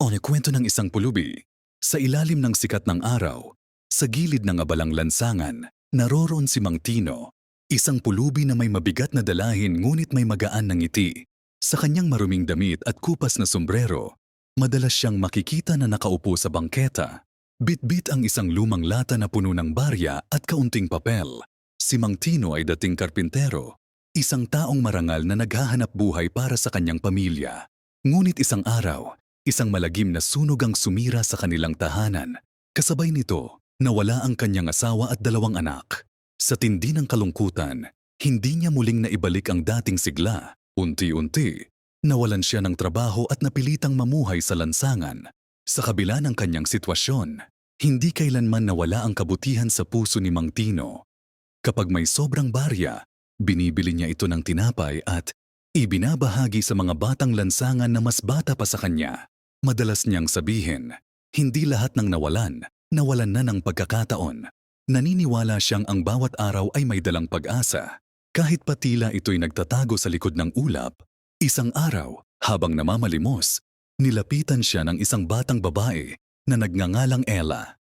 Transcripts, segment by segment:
O kwento ng isang pulubi. Sa ilalim ng sikat ng araw, sa gilid ng abalang lansangan, naroroon si Mang Tino, isang pulubi na may mabigat na dalahin ngunit may magaan na ngiti. Sa kanyang maruming damit at kupas na sombrero, madalas siyang makikita na nakaupo sa bangketa. Bitbit ang isang lumang lata na puno ng barya at kaunting papel. Si Mang Tino ay dating karpintero, isang taong marangal na naghahanap buhay para sa kanyang pamilya. Ngunit isang araw, isang malagim na sunog ang sumira sa kanilang tahanan. Kasabay nito, nawala ang kanyang asawa at 2 anak. Sa tindi ng kalungkutan, hindi niya muling naibalik ang dating sigla. Unti-unti, nawalan siya ng trabaho at napilitang mamuhay sa lansangan. Sa kabila ng kanyang sitwasyon, hindi kailanman nawala ang kabutihan sa puso ni Mang Tino. Kapag may sobrang barya, binibili niya ito ng tinapay at ibinabahagi sa mga batang lansangan na mas bata pa sa kanya. Madalas niyang sabihin, hindi lahat ng nawalan na ng pagkakataon. Naniniwala siyang ang bawat araw ay may dalang pag-asa. Kahit pa tila ito'y nagtatago sa likod ng ulap, isang araw, habang namamalimos, nilapitan siya ng isang batang babae na nagngangalang Ella.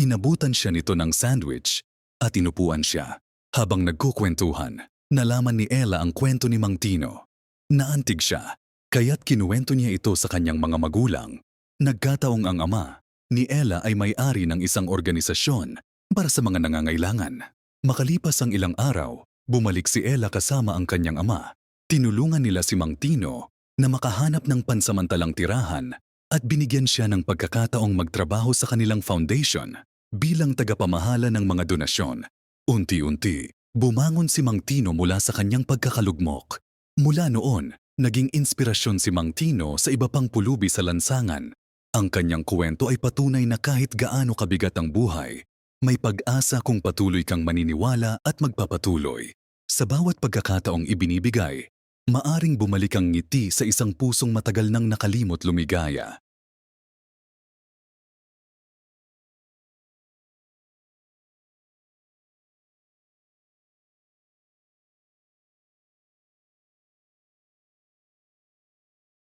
Inabutan siya nito ng sandwich at inupuan siya. Habang nagkukwentuhan, nalaman ni Ella ang kwento ni Mang Tino. Naantig siya, kaya't kinuwento niya ito sa kanyang mga magulang. Nagkataong ang ama ni Ella ay may-ari ng isang organisasyon para sa mga nangangailangan. Makalipas ang ilang araw, bumalik si Ella kasama ang kanyang ama. Tinulungan nila si Mang Tino na makahanap ng pansamantalang tirahan at binigyan siya ng pagkakataong magtrabaho sa kanilang foundation bilang tagapamahala ng mga donasyon. Unti-unti, bumangon si Mang Tino mula sa kanyang pagkakalugmok. Mula noon, naging inspirasyon si Mang Tino sa iba pang pulubi sa lansangan. Ang kanyang kwento ay patunay na kahit gaano kabigat ang buhay, may pag-asa kung patuloy kang maniniwala at magpapatuloy. Sa bawat pagkakataong ibinibigay, maaring bumalik ang ngiti sa isang pusong matagal nang nakalimot lumigaya.